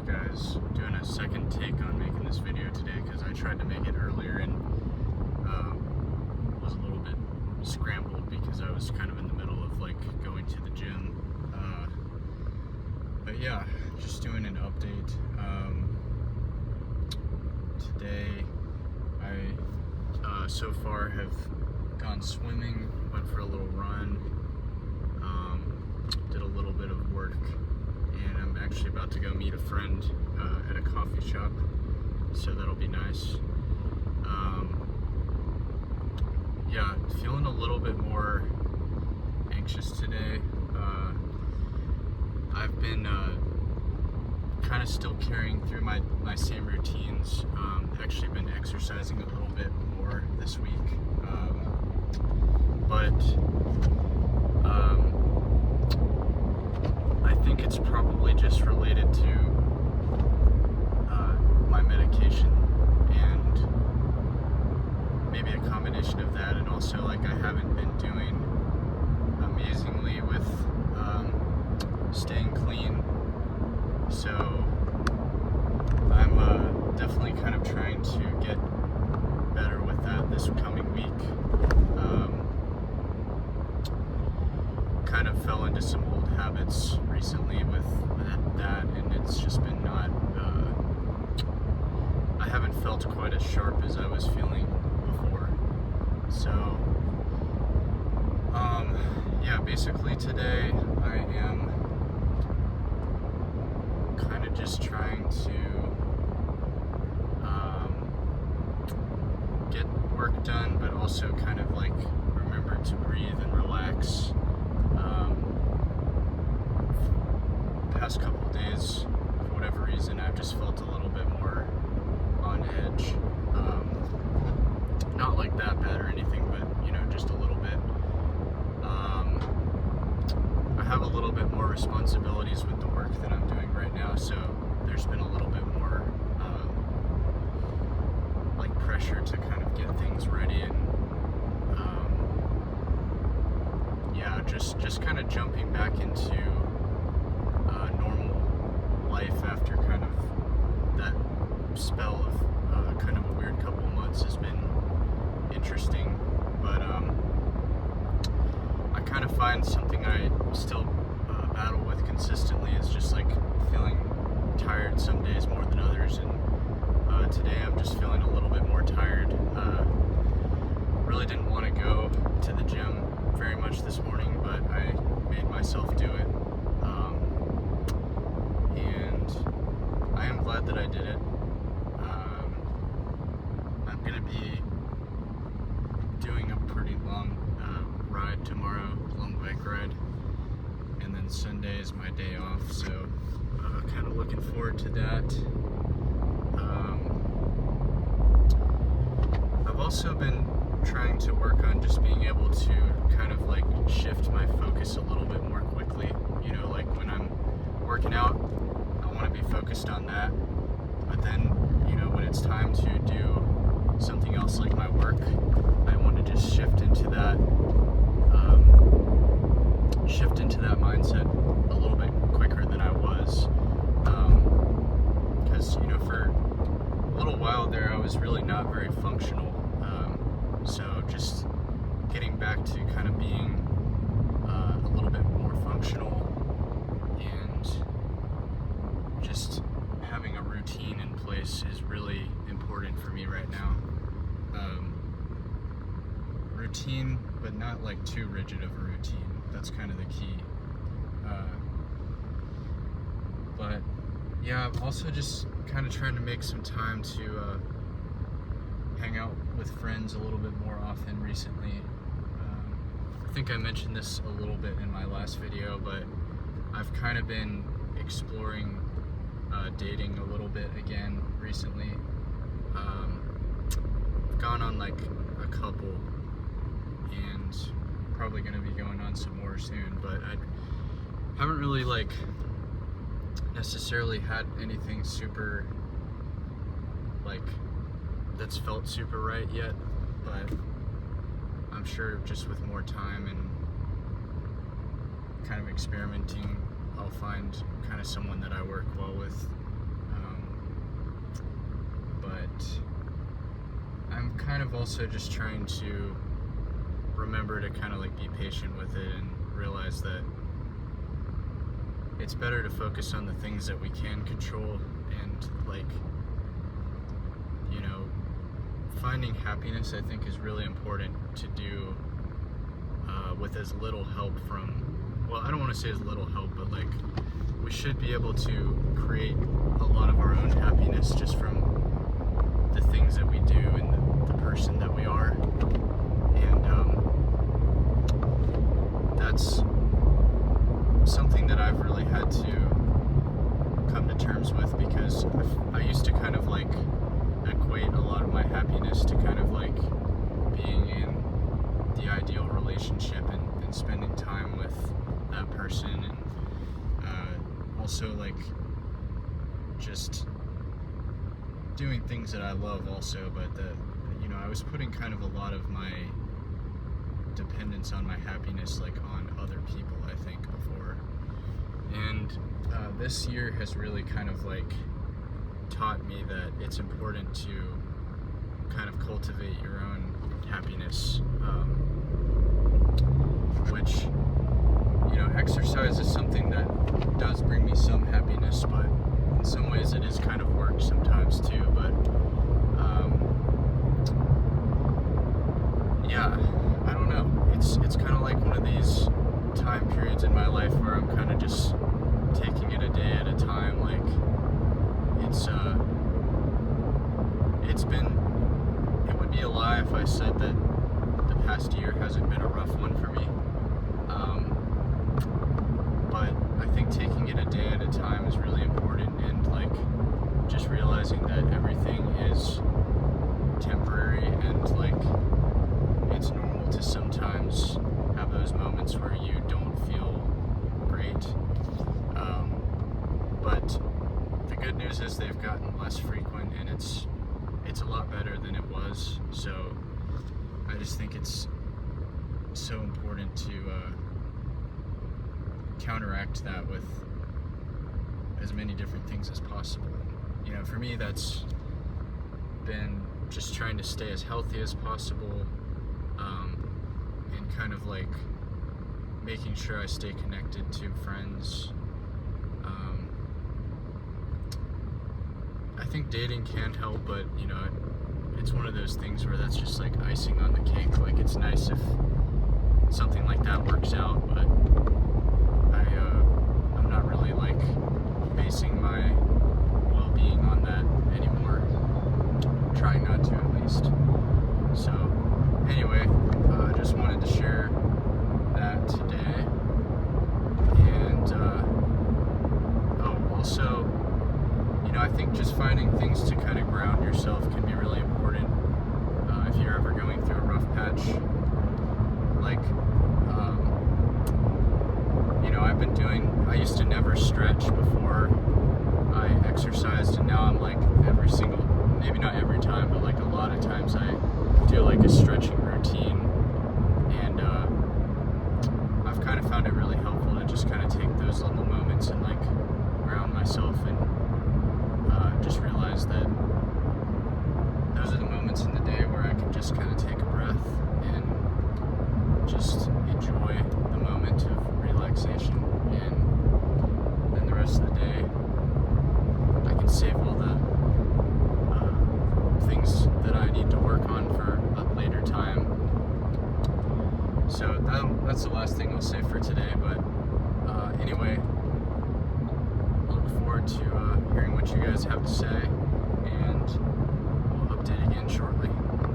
guys, doing a second take on making this video today because I tried to make it earlier and was a little bit scrambled because I was kind of in the middle of like going to the gym. But yeah, just doing an update. Today I so far have gone swimming, went for a little run, did a little bit of work, and I'm actually about to go meet a friend at a coffee shop, so that'll be nice. Yeah, feeling a little bit more anxious today. I've been kind of still carrying through my same routines. Actually been exercising a little bit more this week, but I think it's probably just related to my medication, and maybe a combination of that, and also like I haven't been doing amazingly with staying clean, so I'm definitely kind of trying to get better with that this coming week. Kind of fell into some old habits recently with that, and it's just been not, I haven't felt quite as sharp as I was feeling before. So, yeah, basically today I am kind of just trying to get work done, but also kind of like remember to breathe and relax. Past couple of days, for whatever reason, I've just felt a little bit more on edge. Not like that bad or anything, but just a little bit. I have a little bit more responsibilities with the work that I'm doing right now, so there's been a little bit more like pressure to kind of get things ready, and yeah, just kind of jumping back into normal life after kind of that spell of kind of a weird couple of months has been interesting. But I kind of find something I still battle with consistently is just like feeling tired some days more than others, and today I'm just feeling a little bit more tired. Really didn't want to go to the gym very much this morning, but I made myself do it, and I am glad that I did it. I'm going to be doing a pretty long ride tomorrow, long bike ride, and then Sunday is my day off, so kind of looking forward to that. I've also been trying to work on just being able to kind of like shift my focus a little bit more quickly. Like when I'm working out, I want to be focused on that, but then when it's time to do something else like my work, I want to just shift into that mindset a little bit quicker than I was, because for a little while there I was really not very functional, so just getting back to kind of being a little bit more functional and just having a routine in place is really important for me right now. Routine, but not like too rigid of a routine. That's kind of the key. But yeah, I'm also just kind of trying to make some time to hang out with friends a little bit more often recently. I think I mentioned this a little bit in my last video, but I've kind of been exploring dating a little bit again recently. I've gone on like a couple, and probably going to be going on some more soon, but I haven't really like necessarily had anything super like that's felt super right yet, but I'm sure just with more time and kind of experimenting, I'll find kind of someone that I work well with. but I'm kind of also just trying to remember to kind of like be patient with it and realize that it's better to focus on the things that we can control, and like, you know, finding happiness I think is really important to do with as little help from, well, I don't want to say as little help, but like we should be able to create a lot of our own happiness just from the things that we do and the person that we are. And that's something that I've really had to come to terms with, because I used to kind of like equate a lot of my happiness to kind of like being in the ideal relationship and spending time with that person, and also like just doing things that I love also, but you know, I was putting kind of a lot of my dependence on my happiness like on other people, I think, before. And this year has really kind of like taught me that it's important to kind of cultivate your own happiness, which, you know, exercise is something that does bring me some happiness, but in some ways it is kind of work sometimes too. But yeah, I don't know, it's kind of like one of these time periods in my life where I'm kind of just taking it a day at a time. Like it would be a lie if I said that the past year hasn't been a rough one for me. But I think taking it a day at a time is really important, and like just realizing that everything is temporary, and like it's normal to sometimes have those moments where you don't feel great. But the good news is they've gotten less frequent, and it's a lot better than it was. So I just think it's so important to counteract that with as many different things as possible. You know, for me, that's been just trying to stay as healthy as possible, and kind of like making sure I stay connected to friends. I think dating can help, but you know, it's one of those things where that's just like icing on the cake. Like, it's nice if something like that works out, but I'm not really like basing my well-being on that anymore. Trying not to, at least. So anyway, just wanted to share that today. And also, you know, I think just finding things to kind of ground yourself can be really important if you're ever going through a rough patch. Like, you know, I used to never stretch before I exercised, and now I'm like maybe not every time, but like a lot of times I do like a stretching routine, and I've kind of found it really helpful to just kind of take those little moments and like ground myself, and just realize that those are the moments in the day where I can just kind of take a breath and just enjoy the moment of relaxation, and then the rest of the day I can save all the things that I need to work on for a later time. So that's the last thing I'll say for today, but anyway, look forward to hearing what you guys have to say, and we'll update again shortly.